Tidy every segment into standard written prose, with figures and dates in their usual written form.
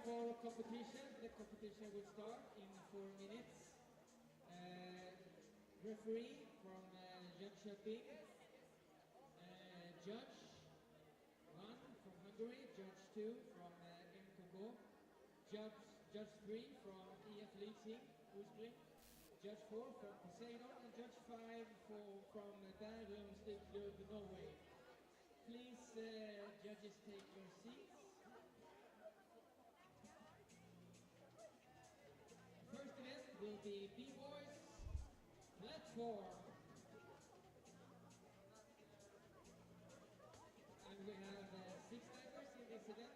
for competition. The competition will start in 4 minutes. Referee from Jönköping, Judge 1 from Hungary, Judge 2 from MKK, Judge 3 from EF Leipzig, Ursprung, Judge 4 from Poseidon, and Judge 5 from Bærum Club, Norway. Please, judges, take your seats. First event will be B-Boys Platform. And we have 6 divers in this event.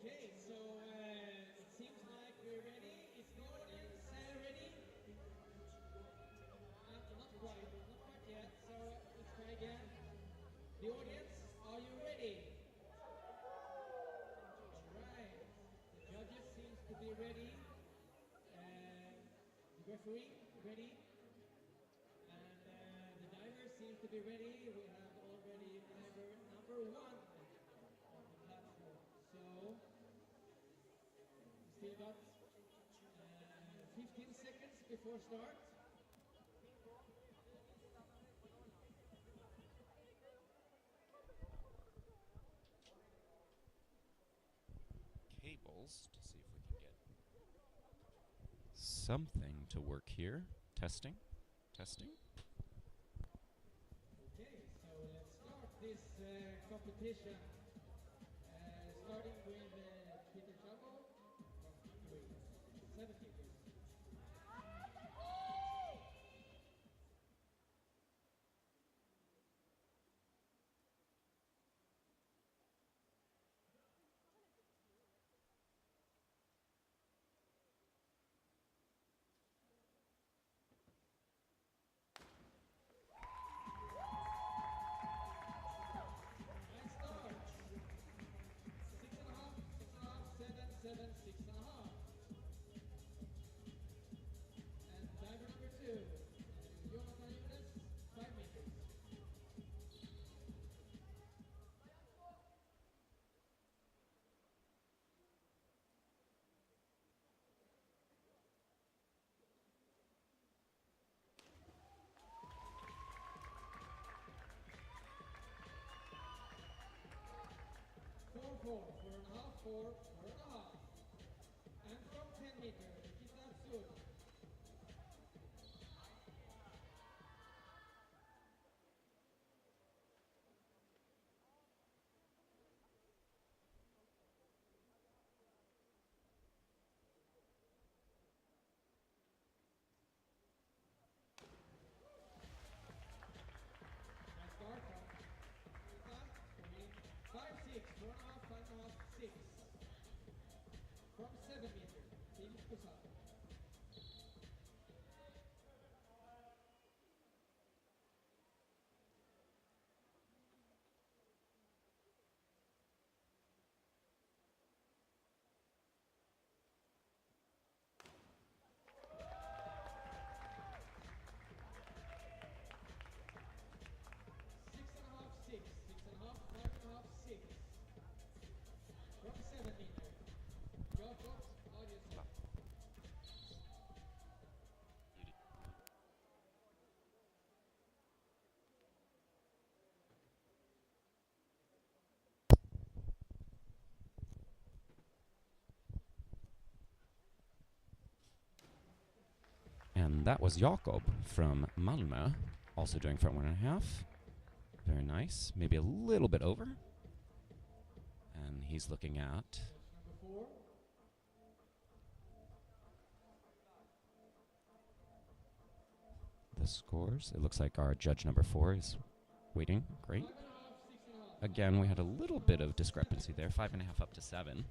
Okay, so it seems like we're ready. Is the audience ready? Not quite yet, so let's try again. The audience, are you ready? Alright, the judges seems to be ready. The referee, ready. And the diver seems to be ready. We have already diver number 1 on the platform. So, we still got 15 seconds before start. Cables to see if we can get something to work here. Testing. Okay, so let's start this competition. Starting with Peter Chabo from Hungary, 7 meters. Seven, 6.5. And diver number 2, Jonathan Jonas, 5 meters. Four and a half, 4.5. And from 10 meters, Nikita Sud. And that was Jakob from Malmö, also doing front 1.5. Very nice. Maybe a little bit over. And he's looking at the scores. It looks like our judge number 4 is waiting. Great. Again, we had a little bit of discrepancy there, 5.5 up to 7.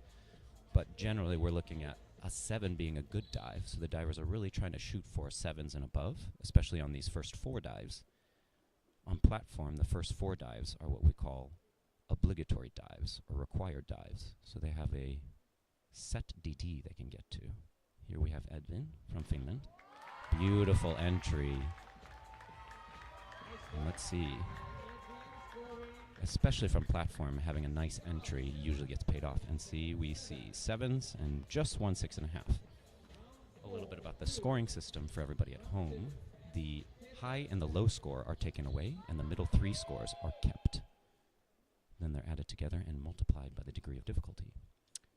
But generally, we're looking at a 7 being a good dive. So the divers are really trying to shoot for 7s and above, especially on these first 4 dives. On platform, the first 4 dives are what we call obligatory dives or required dives. So they have a set DD they can get to. Here we have Edvin from Finland. Beautiful entry. And let's see. Especially from platform, having a nice entry usually gets paid off. And see, we see 7s and just 1 6.5. A little bit about the scoring system for everybody at home. The high and the low score are taken away, and the middle 3 scores are kept. Then they're added together and multiplied by the degree of difficulty.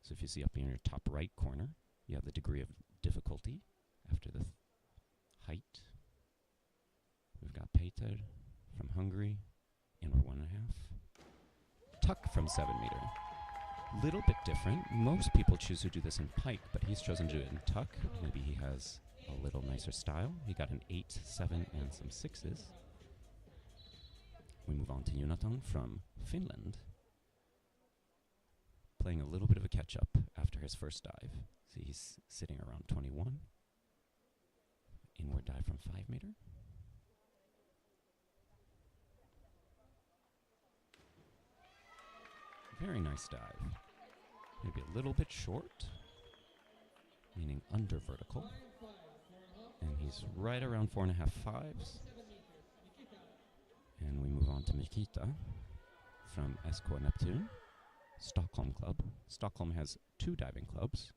So if you see up in your top right corner, you have the degree of difficulty after the height. We've got Peter from Hungary, inward 1.5. Tuck from 7 meter. Little bit different. Most people choose to do this in pike, but he's chosen to do it in tuck. Maybe he has a little nicer style. He got an 8, 7, and some 6s. We move on to Jonathan from Finland, playing a little bit of a catch-up after his first dive. See, he's sitting around 21. Inward dive from 5 meter. Very nice dive. Maybe a little bit short, meaning under vertical. And he's right around 4.5, 5s. And we move on to Mikita from SK Neptune, Stockholm Club. Stockholm has 2 diving clubs,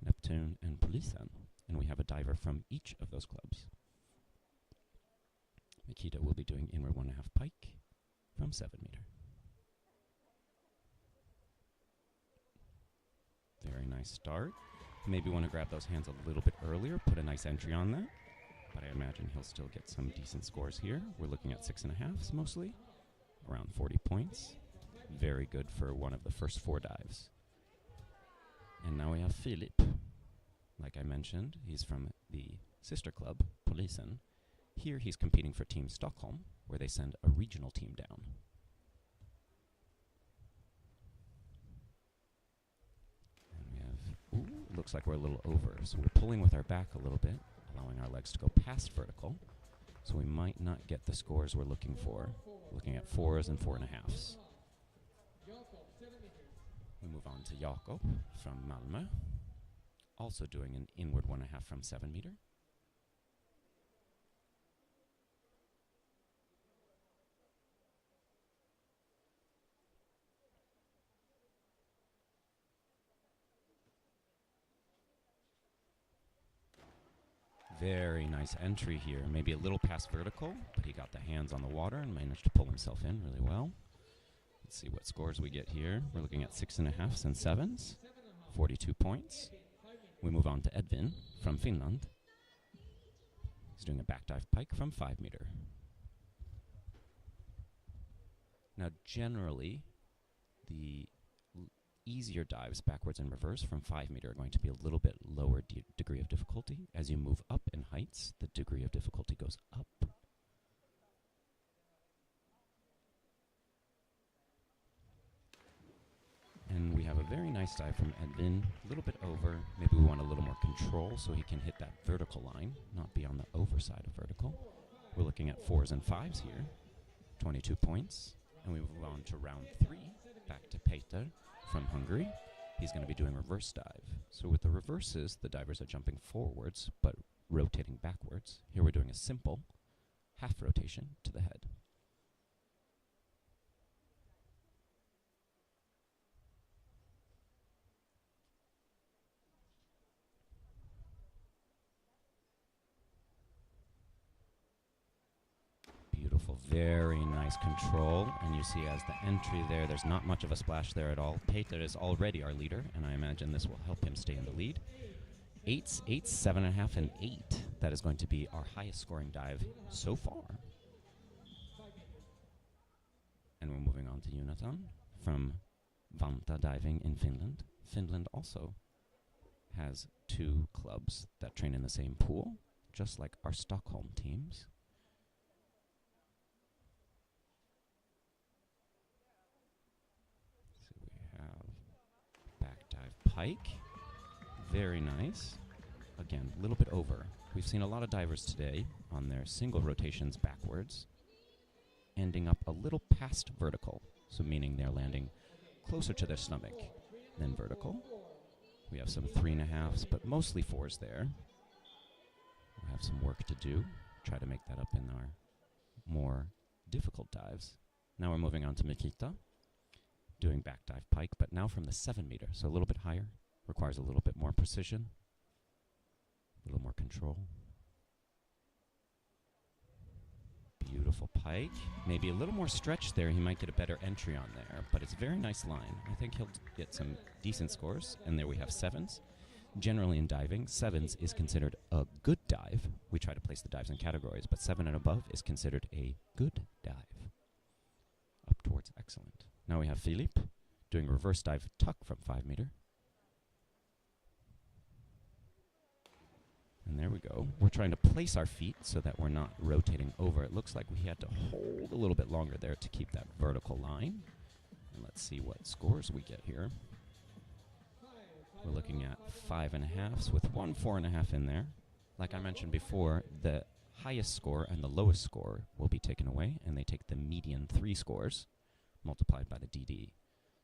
Neptune and Polisen. And we have a diver from each of those clubs. Mikita will be doing inward 1.5 pike from 7 meter. Very nice start. Maybe want to grab those hands a little bit earlier, put a nice entry on that. But I imagine he'll still get some decent scores here. We're looking at 6.5s mostly, around 40 points. Very good for one of the first 4 dives. And now we have Filip. Like I mentioned, he's from the sister club, Polisen. Here he's competing for Team Stockholm, where they send a regional team down. Ooh, looks like we're a little over. So we're pulling with our back a little bit, allowing our legs to go past vertical. So we might not get the scores we're looking for. Looking at 4s and 4.5s. We move on to Jakob from Malmö. Also doing an inward 1.5 from 7 meter. Very nice entry here. Maybe a little past vertical, but he got the hands on the water and managed to pull himself in really well. Let's see what scores we get here. We're looking at 6.5s and 7s, 42 points. We move on to Edvin from Finland. He's doing a back dive pike from 5 meter. Now, generally, the easier dives backwards and reverse from 5 meter are going to be a little bit lower degree of difficulty. As you move up in heights, the degree of difficulty goes up. And we have a very nice dive from Edvin, a little bit over. Maybe we want a little more control so he can hit that vertical line, not be on the overside of vertical. We're looking at 4s and 5s here, 22 points. And we move on to round 3, back to Peter from Hungary. He's going to be doing reverse dive. So with the reverses, the divers are jumping forwards, but rotating backwards. Here we're doing a simple half rotation to the head. Beautiful, very nice control. And you see as the entry there, there's not much of a splash there at all. Peter is already our leader, and I imagine this will help him stay in the lead. 8s, 8s, 7.5, and 8. That is going to be our highest scoring dive so far. And we're moving on to Jonathan from Vanta Diving in Finland. Finland also has 2 clubs that train in the same pool, just like our Stockholm teams. So we have back dive pike. Very nice. Again, a little bit over. We've seen a lot of divers today on their single rotations backwards, ending up a little past vertical, so meaning they're landing closer to their stomach than vertical. We have some 3.5s, but mostly 4s there. We'll have some work to do, try to make that up in our more difficult dives. Now we're moving on to Mikita, doing back dive pike, but now from the 7 meter, so a little bit higher, requires a little bit more precision, a little more control. Beautiful pike. Maybe a little more stretch there. He might get a better entry on there, but it's a very nice line. I think he'll get some decent scores. And there we have 7s. Generally in diving, 7s is considered a good dive. We try to place the dives in categories, but 7 and above is considered a good dive. Up towards excellent. Now we have Philippe doing reverse dive tuck from 5 meter. And there we go. We're trying to place our feet so that we're not rotating over. It looks like we had to hold a little bit longer there to keep that vertical line. And let's see what scores we get here. We're looking at 5.5s with 1 4.5 in there. Like I mentioned before, the highest score and the lowest score will be taken away, and they take the median 3 scores multiplied by the DD.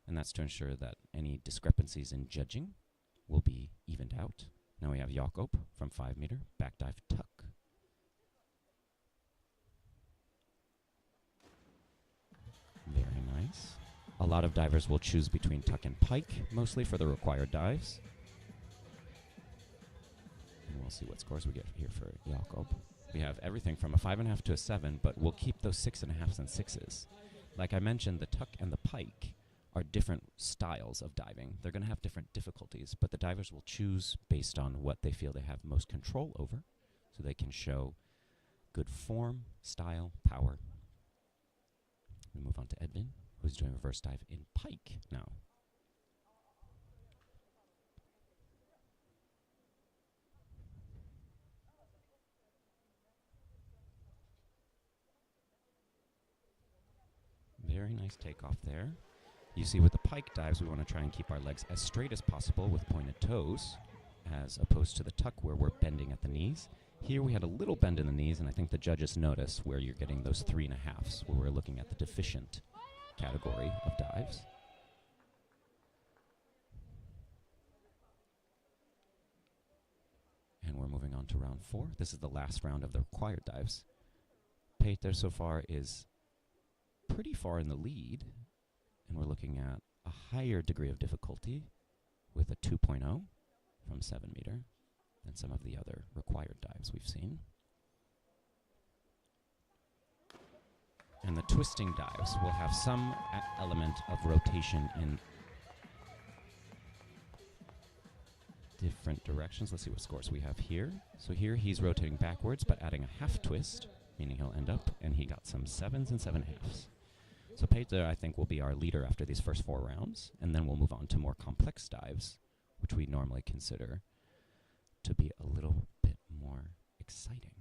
And that's to ensure that any discrepancies in judging will be evened out. Now we have Jakob from 5 meter, back dive tuck. Very nice. A lot of divers will choose between tuck and pike, mostly for the required dives. And we'll see what scores we get here for Jakob. We have everything from a 5.5 to a 7, but we'll keep those 6.5s and 6s. Like I mentioned, the tuck and the pike are different styles of diving. They're going to have different difficulties, but the divers will choose based on what they feel they have most control over, so they can show good form, style, power. We move on to Edvin, who's doing reverse dive in pike now. Very nice takeoff there. You see with the pike dives, we want to try and keep our legs as straight as possible with pointed toes, as opposed to the tuck where we're bending at the knees. Here we had a little bend in the knees, and I think the judges notice where you're getting those 3.5s, where we're looking at the deficient category of dives. And we're moving on to round 4. This is the last round of the required dives. Peter so far is pretty far in the lead, and we're looking at a higher degree of difficulty with a 2.0 from 7 meter than some of the other required dives we've seen. And the twisting dives will have some element of rotation in different directions. Let's see what scores we have here. So here he's rotating backwards, but adding a half twist, meaning he'll end up, and he got some 7s and 7.5s. So Peter, I think, will be our leader after these first 4 rounds, and then we'll move on to more complex dives, which we normally consider to be a little bit more exciting.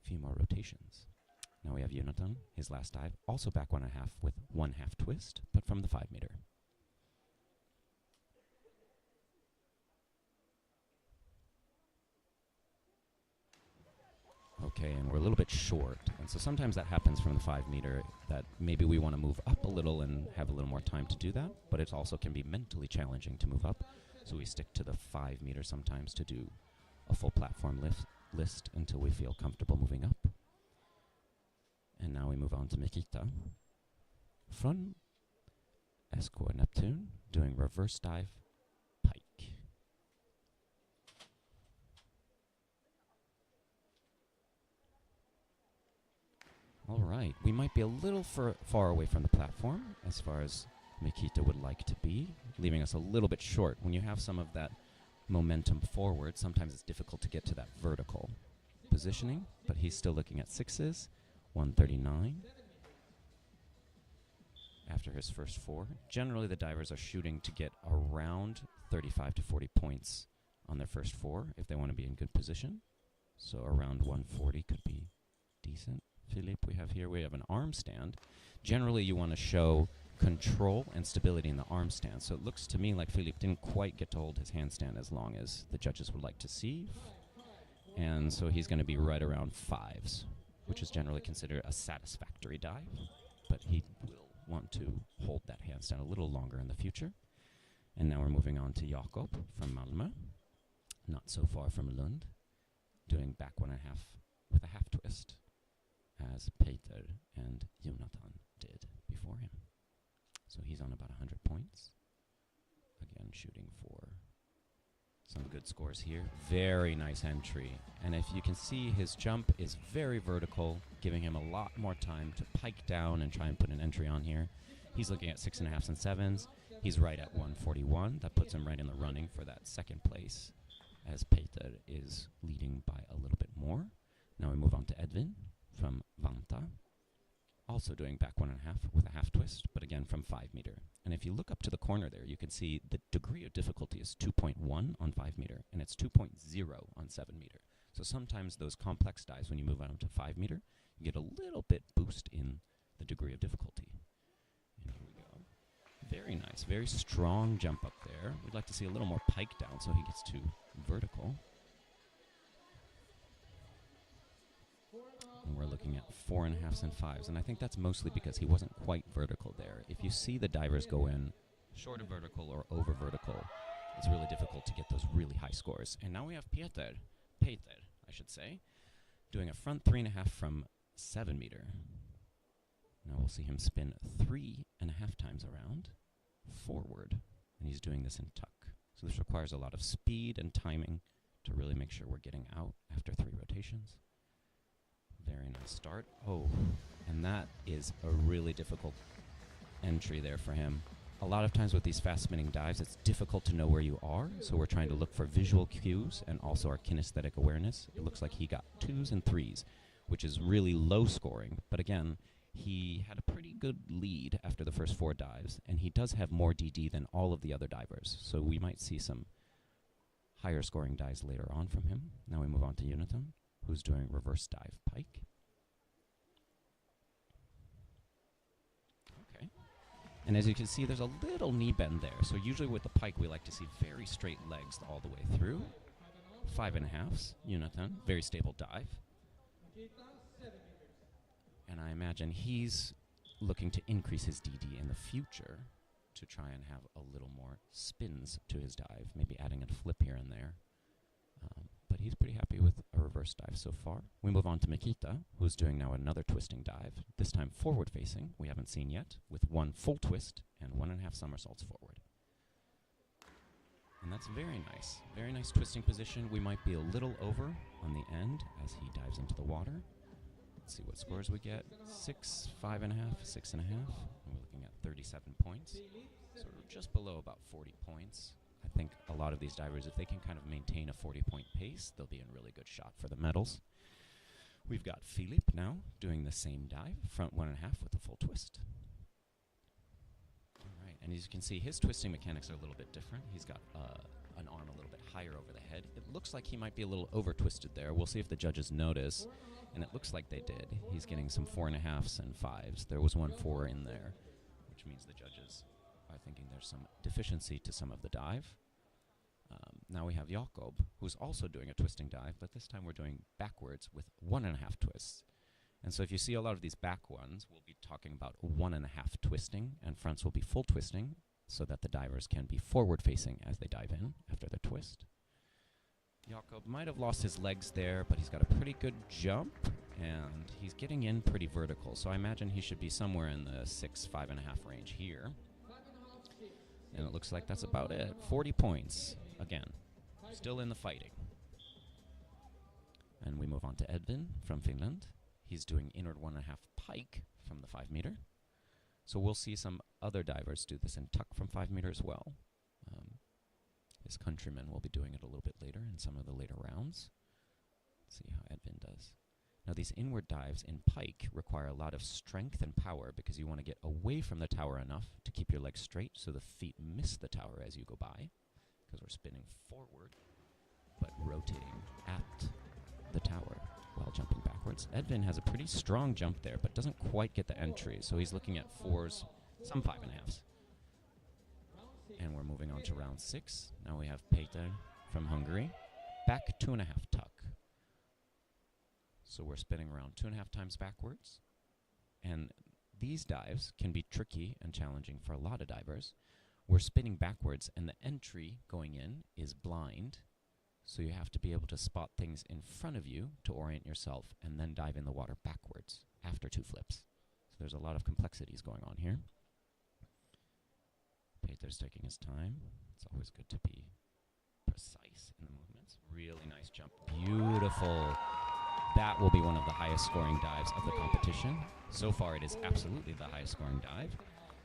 A few more rotations. Now we have Jonathan, his last dive, also back 1.5 with 1 half twist, but from the 5 meter. Okay, and we're a little bit short, and so sometimes that happens from the 5 meter, that maybe we want to move up a little and have a little more time to do that, but it also can be mentally challenging to move up, so we stick to the 5 meter sometimes to do a full platform list until we feel comfortable moving up. And now we move on to Mikita from SK Neptune, doing reverse dive pike. All right, we might be a little far away from the platform as far as Mikita would like to be, leaving us a little bit short. When you have some of that momentum forward, sometimes it's difficult to get to that vertical positioning, but he's still looking at sixes, 139 after his first four. Generally, the divers are shooting to get around 35 to 40 points on their first four if they want to be in good position. So around 140 could be decent. Philippe, we have an arm stand. Generally, you want to show control and stability in the arm stand. So it looks to me like Philippe didn't quite get to hold his handstand as long as the judges would like to see. And so he's going to be right around fives, which is generally considered a satisfactory dive. But he will want to hold that handstand a little longer in the future. And now we're moving on to Jakob from Malmö, not so far from Lund, doing back 1.5 with a half twist, as Peter and Jonathan did before him. So he's on about 100 points. Again, shooting for some good scores here. Very nice entry. And if you can see, his jump is very vertical, giving him a lot more time to pike down and try and put an entry on here. He's looking at 6.5s and 7s. He's right at 141. That puts him right in the running for that second place, as Peter is leading by a little bit more. Now we move on to Edvin from Vanta, also doing back 1.5 with a half twist, but again from 5 meter. And if you look up to the corner there, you can see the degree of difficulty is 2.1 on 5 meter, and it's 2.0 on 7 meter. So sometimes those complex dives, when you move on to 5 meter, you get a little bit boost in the degree of difficulty. And here we go. Very nice, very strong jump up there. We'd like to see a little more pike down so he gets to vertical. And we're looking at 4.5s and 5s, and I think that's mostly because he wasn't quite vertical there. If you see the divers go in short of vertical or over vertical, it's really difficult to get those really high scores. And now we have Peter, I should say, doing a front 3.5 from 7 meter. Now we'll see him spin 3.5 times around, forward, and he's doing this in tuck. So this requires a lot of speed and timing to really make sure we're getting out after 3 rotations. Very nice start. Oh, and that is a really difficult entry there for him. A lot of times with these fast spinning dives, it's difficult to know where you are, so we're trying to look for visual cues and also our kinesthetic awareness. It looks like he got 2s and 3s, which is really low scoring, but again, he had a pretty good lead after the first 4 dives, and he does have more DD than all of the other divers, so we might see some higher scoring dives later on from him. Now we move on to Jonathan, who's doing reverse dive pike. Okay. And as you can see, there's a little knee bend there. So usually with the pike, we like to see very straight legs all the way through. 5.5s, Jonathan, very stable dive. And I imagine he's looking to increase his DD in the future to try and have a little more spins to his dive, maybe adding a flip here and there. But he's pretty happy with a reverse dive so far. We move on to Mikita, who's doing now another twisting dive, this time forward facing, we haven't seen yet, with 1 full twist and 1.5 somersaults forward. And that's very nice twisting position. We might be a little over on the end as he dives into the water. Let's see what scores we get. 6, 5.5, 6.5. And we're looking at 37 points. So we're just below about 40 points. I think a lot of these divers, if they can kind of maintain a 40-point pace, they'll be in really good shot for the medals. We've got Philippe now doing the same dive, front 1.5 with a full twist. All right, and as you can see, his twisting mechanics are a little bit different. He's got an arm a little bit higher over the head. It looks like he might be a little over-twisted there. We'll see if the judges notice, and it looks like they did. He's getting some 4.5s and 5s. There was 1 4 in there, which means the judges are thinking there's some deficiency to some of the dive. Now we have Jakob, who's also doing a twisting dive, but this time we're doing backwards with 1.5 twists. And so if you see a lot of these back ones, we'll be talking about 1.5 twisting, and fronts will be full twisting, so that the divers can be forward facing as they dive in after the twist. Jakob might have lost his legs there, but he's got a pretty good jump, and he's getting in pretty vertical, so I imagine he should be somewhere in the 6, 5.5 range here. And it looks like that's about it. 40 points. Again, still in the fighting. And we move on to Edvin from Finland. He's doing inward 1.5 pike from the 5 meter. So we'll see some other divers do this in tuck from 5 meter as well. His countrymen will be doing it a little bit later in some of the later rounds. Let's see how Edvin does. Now, these inward dives in pike require a lot of strength and power because you want to get away from the tower enough to keep your legs straight so the feet miss the tower as you go by, because we're spinning forward but rotating at the tower while jumping backwards. Edvin has a pretty strong jump there, but doesn't quite get the entry, so he's looking at 4s, some 5.5s. And we're moving on to round 6. Now we have Peter from Hungary. Back 2.5 tuck. So we're spinning around 2.5 times backwards. And these dives can be tricky and challenging for a lot of divers. We're spinning backwards, and the entry going in is blind. So you have to be able to spot things in front of you to orient yourself and then dive in the water backwards after 2 flips. So there's a lot of complexities going on here. Peter's taking his time. It's always good to be precise in the movements. Really nice jump. Beautiful. That will be one of the highest scoring dives of the competition. So far, it is absolutely the highest scoring dive.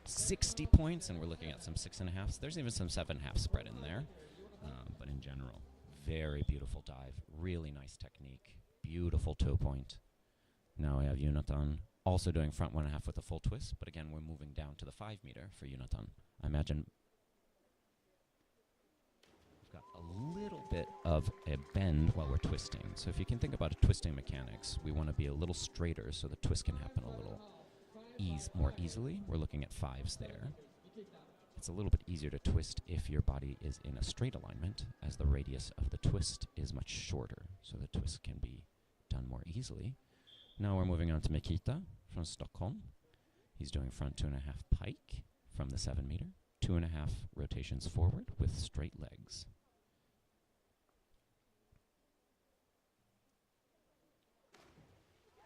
60 points, and we're looking at some 6.5s. There's even some 7.5 spread in there. But in general, very beautiful dive. Really nice technique. Beautiful toe point. Now we have Jonathan also doing front 1.5 with a full twist. But again, we're moving down to the 5 meter for Jonathan. I imagine we've got a little bit of a bend while we're twisting. So if you can think about a twisting mechanics, we want to be a little straighter so the twist can happen a little more easily. We're looking at 5s there. It's a little bit easier to twist if your body is in a straight alignment, as the radius of the twist is much shorter, so the twist can be done more easily. Now we're moving on to Mikita from Stockholm. He's doing front 2.5 pike from the 7 meter, 2.5 rotations forward with straight legs.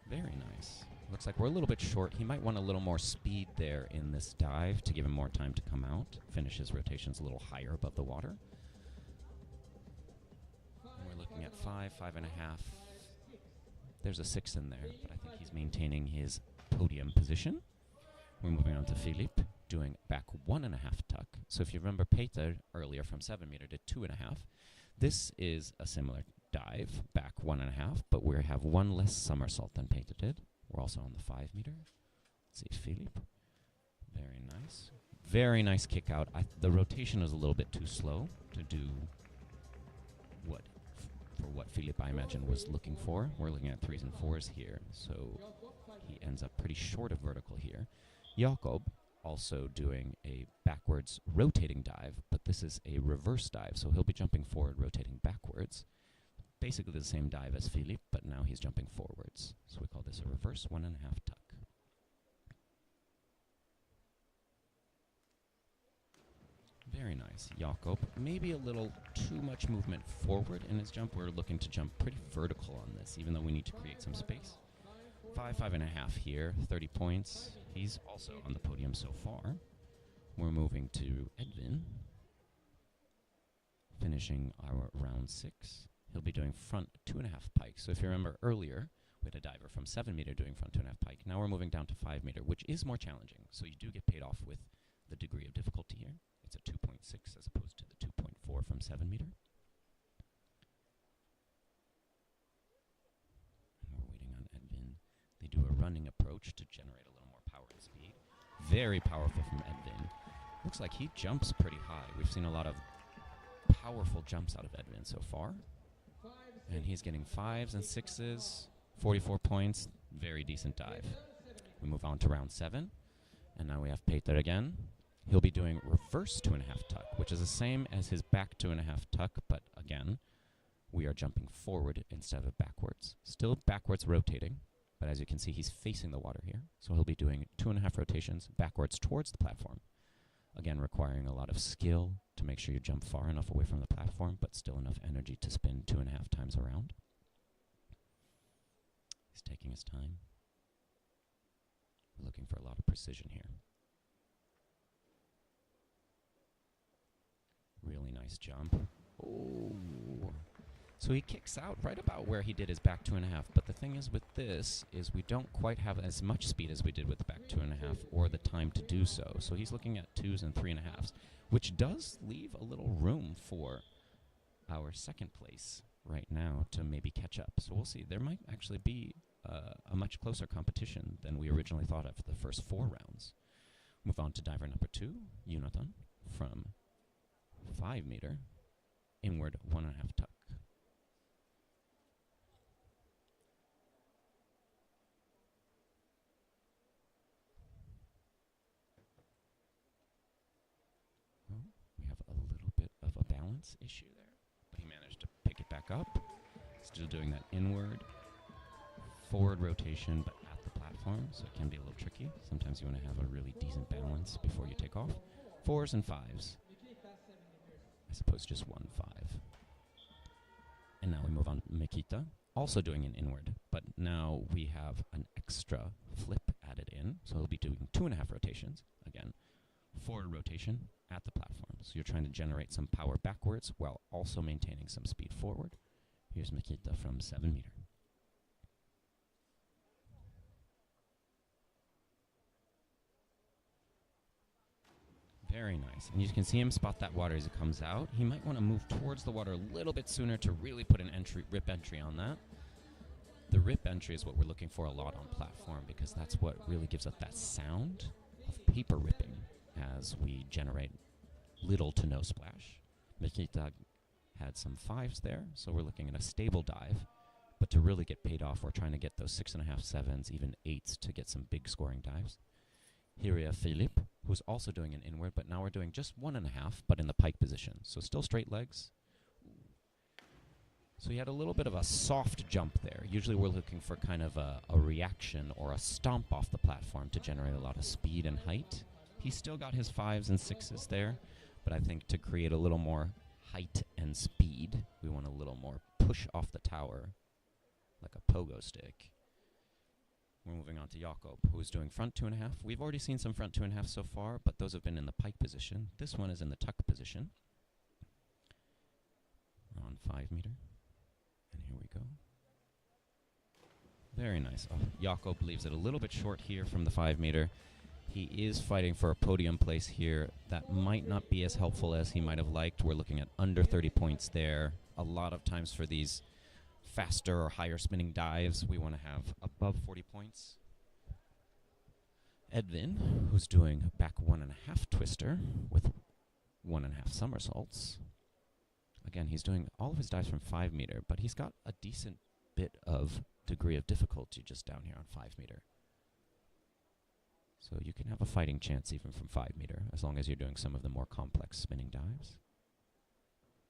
Very nice. Looks like we're a little bit short. He might want a little more speed there in this dive to give him more time to come out, finish his rotations a little higher above the water. And we're looking at 5, 5.5. There's a 6 in there, but I think he's maintaining his podium position. We're moving on to Philippe, doing back 1.5 tuck. So if you remember, Peter earlier from 7 meter did 2.5. This is a similar dive, back 1.5, but we have one less somersault than Peter did. We're also on the 5 meter. Let's see, Philippe. Very nice. Very nice kick out. The rotation is a little bit too slow to do what Philippe, I imagine, was looking for. We're looking at 3s and 4s here, so he ends up pretty short of vertical here. Jakob also doing a backwards rotating dive, but this is a reverse dive, so he'll be jumping forward, rotating backwards. Basically the same dive as Philippe, but now he's jumping forwards. So we call this a reverse 1.5 tuck. Very nice. Jakob, maybe a little too much movement forward in his jump. We're looking to jump pretty vertical on this, even though we need to create some space. 5, 5.5 here, 30 points. He's also on the podium so far. We're moving to Edvin, finishing our round 6. He'll be doing front 2.5 pike. So if you remember earlier, we had a diver from 7 meter doing front 2.5 pike. Now we're moving down to 5 meter, which is more challenging. So you do get paid off with the degree of difficulty here. It's a 2.6 as opposed to the 2.4 from 7 meter. And we're waiting on Edvin. They do a running approach to generate a little more power and speed. Very powerful from Edvin. Looks like he jumps pretty high. We've seen a lot of powerful jumps out of Edvin so far. And he's getting 5s and 6s, 44 points, very decent dive. We move on to round 7, and now we have Peter again. He'll be doing reverse 2.5 tuck, which is the same as his back 2.5 tuck, but again, we are jumping forward instead of backwards. Still backwards rotating, but as you can see, he's facing the water here. So he'll be doing 2.5 rotations backwards towards the platform. Again, requiring a lot of skill to make sure you jump far enough away from the platform, but still enough energy to spin 2.5 times around. He's taking his time. We're looking for a lot of precision here. Really nice jump. Oh. So he kicks out right about where he did his back 2.5. But the thing is with this is we don't quite have as much speed as we did with the back 2.5 or the time to do so. So he's looking at 2s and 3.5s, which does leave a little room for our second place right now to maybe catch up. So we'll see. There might actually be a much closer competition than we originally thought of for the first 4 rounds. Move on to diver number 2, Jonathan, from 5 meter, inward 1.5 tuck. Well, we have a little bit of a balance issue there, but he managed to pick it back up. Still doing that inward, forward rotation, but at the platform, so it can be a little tricky. Sometimes you want to have a really decent balance before you take off. 4s and 5s. I suppose just 1 5. And now we move on to Mikita, also doing an inward, but now we have an extra flip added in, so he'll be doing 2.5 rotations. Again, forward rotation at the platform. So you're trying to generate some power backwards while also maintaining some speed forward. Here's Mikita from 7 meter. Very nice. And you can see him spot that water as it comes out. He might want to move towards the water a little bit sooner to really put an rip entry on that. The rip entry is what we're looking for a lot on platform because that's what really gives us that sound of paper ripping as we generate little to no splash. Mikita had some 5s there, so we're looking at a stable dive. But to really get paid off, we're trying to get those 6.5, 7s, even 8s to get some big scoring dives. Here we have Philippe, who's also doing an inward, but now we're doing just 1.5, but in the pike position. So still straight legs. So he had a little bit of a soft jump there. Usually we're looking for kind of a reaction or a stomp off the platform to generate a lot of speed and height. He's still got his 5s and 6s there, but I think to create a little more height and speed, we want a little more push off the tower, like a pogo stick. We're moving on to Jakob, who's doing front 2.5. We've already seen some front 2.5 so far, but those have been in the pike position. This one is in the tuck position. We're on 5 meter. And here we go. Very nice. Oh, Jakob leaves it a little bit short here from the 5 meter. He is fighting for a podium place here. That might not be as helpful as he might have liked. We're looking at under 30 points there. A lot of times for these faster or higher spinning dives, we want to have above 40 points. Edvin, who's doing back 1.5 twister with 1.5 somersaults. Again, he's doing all of his dives from 5 meter, but he's got a decent bit of degree of difficulty just down here on 5 meter. So you can have a fighting chance even from 5 meter, as long as you're doing some of the more complex spinning dives.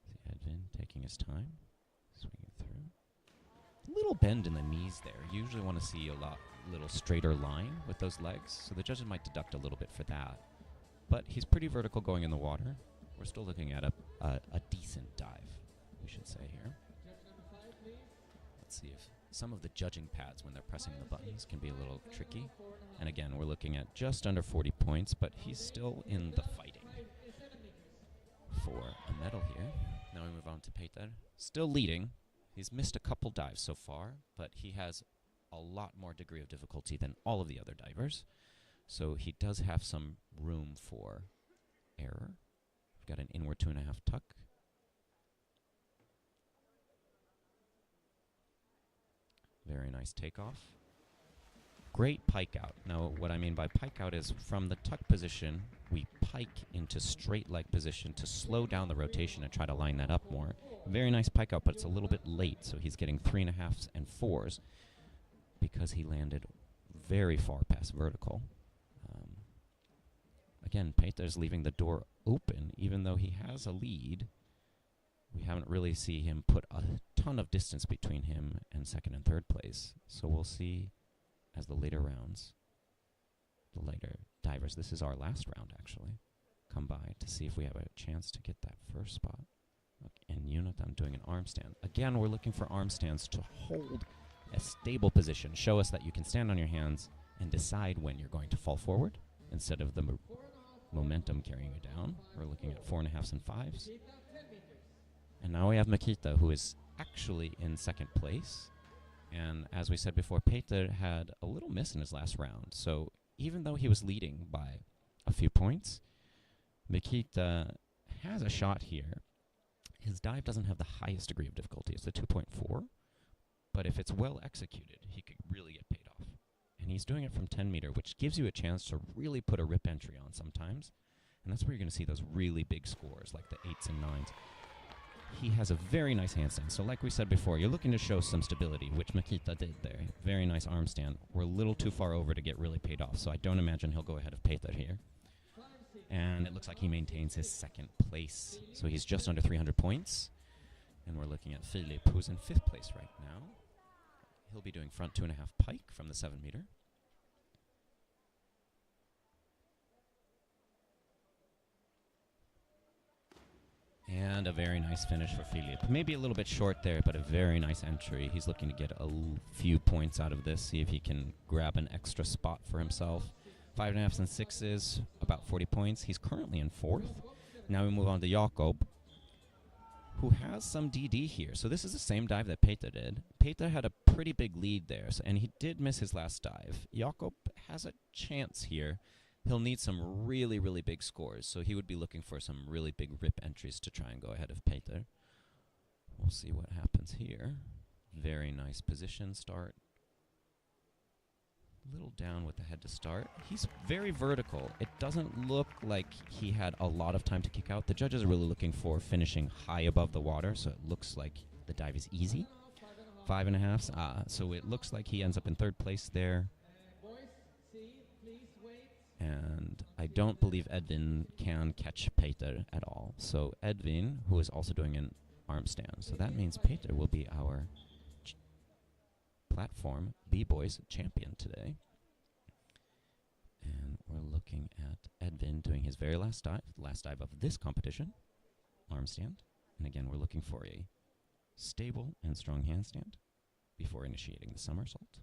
See Edvin taking his time, swinging through. Little bend in the knees there. You usually want to see a little straighter line with those legs, so the judges might deduct a little bit for that. But he's pretty vertical going in the water. We're still looking at a decent dive, we should say here. Let's see if some of the judging pads, when they're pressing the buttons, can be a little tricky. And again, we're looking at just under 40 points, but he's still in the fighting for a medal here. Now we move on to Peter, still leading. He's missed a couple dives so far, but he has a lot more degree of difficulty than all of the other divers. So he does have some room for error. We've got an inward 2.5 tuck. Very nice takeoff. Great pike out. Now, what I mean by pike out is from the tuck position, we pike into straight leg position to slow down the rotation and try to line that up more. Very nice pike out, but it's a little bit late, so he's getting 3.5s and 4s because he landed very far past vertical. Again, Peter's leaving the door open, even though he has a lead. We haven't really seen him put a ton of distance between him and second and third place. So we'll see as the later rounds, the later divers, this is our last round actually, come by to see if we have a chance to get that first spot. And Jonathan doing an arm stand. Again, we're looking for arm stands to hold a stable position. Show us that you can stand on your hands and decide when you're going to fall forward instead of the momentum carrying you down. We're looking at 4.5s and 5s. And now we have Mikita, who is actually in second place. And as we said before, Peter had a little miss in his last round. So even though he was leading by a few points, Mikita has a shot here. His dive doesn't have the highest degree of difficulty. It's a 2.4. But if it's well executed, he could really get paid off. And he's doing it from 10 meter, which gives you a chance to really put a rip entry on sometimes. And that's where you're going to see those really big scores, like the 8s and 9s. He has a very nice handstand. So like we said before, you're looking to show some stability, which Mikita did there. Very nice arm stand. We're a little too far over to get really paid off, so I don't imagine he'll go ahead of Peter here. And it looks like he maintains his second place. So he's just under 300 points. And we're looking at Philip, who's in 5th place right now. He'll be doing front 2.5 pike from the 7 meter. And a very nice finish for Philip. Maybe a little bit short there, but a very nice entry. He's looking to get a few points out of this, see if he can grab an extra spot for himself. 5.5s and 6s, about 40 points. He's currently in 4th. Now we move on to Jakob, who has some DD here. So this is the same dive that Peter did. Peter had a pretty big lead there, and he did miss his last dive. Jakob has a chance here. He'll need some really, really big scores, so he would be looking for some really big rip entries to try and go ahead of Peter. We'll see what happens here. Very nice position start. A little down with the head to start. He's very vertical. It doesn't look like he had a lot of time to kick out. The judges are really looking for finishing high above the water, so it looks like the dive is easy. 5.5s. So it looks like he ends up in 3rd place there. And I don't believe Edvin can catch Peter at all. So Edvin, who is also doing an arm stand. So that means Peter will be our platform B-Boys champion today. And we're looking at Edvin doing his very last dive of this competition, arm stand. And again, we're looking for a stable and strong handstand before initiating the somersault.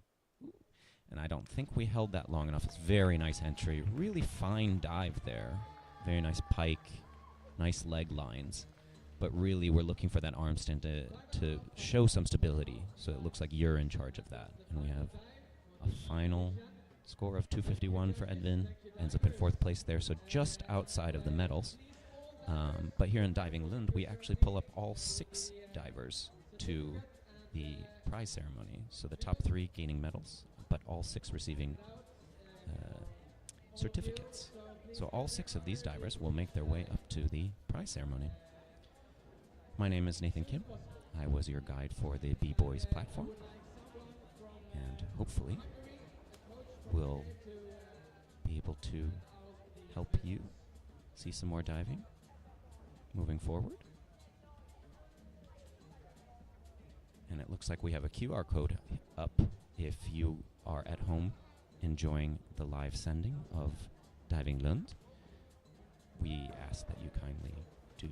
And I don't think we held that long enough. It's very nice entry. Really fine dive there. Very nice pike. Nice leg lines. But really, we're looking for that arm stand to show some stability. So it looks like you're in charge of that. And we have a final score of 251 for Edvin. Ends up in 4th place there, so just outside of the medals. But here in Diving Lund, we actually pull up all 6 divers to the prize ceremony. So the top 3 gaining medals, but all 6 receiving certificates. So all 6 of these divers will make their way up to the prize ceremony. My name is Nathan Kim. I was your guide for the B-Boys platform. And hopefully we'll be able to help you see some more diving moving forward. And it looks like we have a QR code up if you are at home enjoying the live sending of Diving Lund. We ask that you kindly do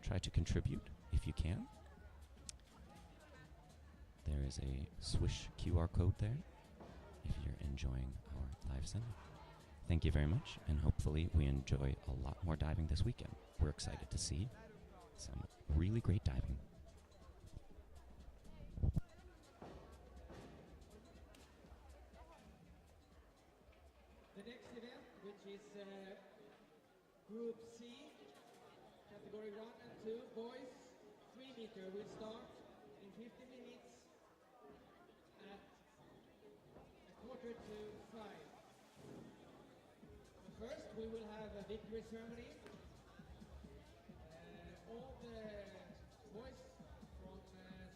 try to contribute if you can. There is a Swish QR code there if you're enjoying our live sending. Thank you very much, and hopefully we enjoy a lot more diving this weekend. We're excited to see some really great diving. The next event, which is Group C, category 1 and 2, boys, 3 meter, will start in 50 minutes at 4:45. But first, we will have a victory ceremony. All the boys from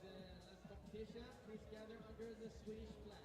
the last competition, please gather under the Swedish flag.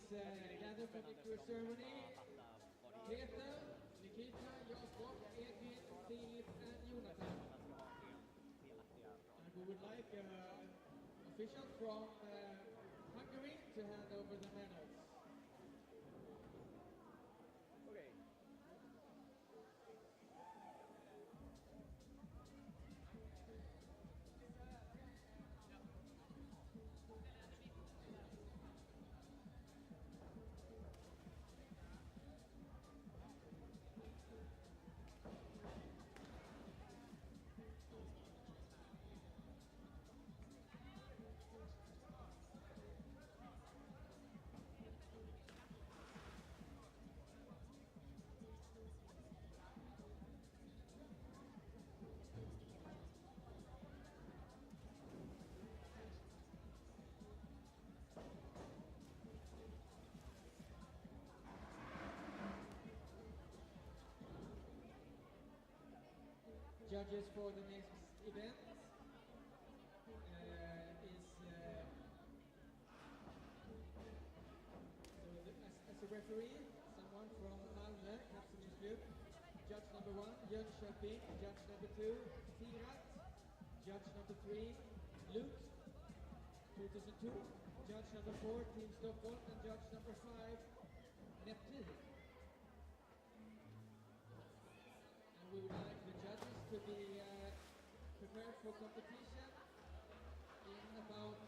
gathered for the cruise ceremony. Peter, Nikita, Jakob, Edvin, Filip, and Jonathan. And we would like official from Hungary to hand over the medals. Judges for the next event is as a referee, someone from Malmö, Kapselningsklubb. Judge number 1, Jönköping. Judge number 2, Firat. Judge number 3, Luke, 2002. Judge number 4, Team Stockholm. And judge number 5, Neptune. And we would like the judges to be prepared for competition in about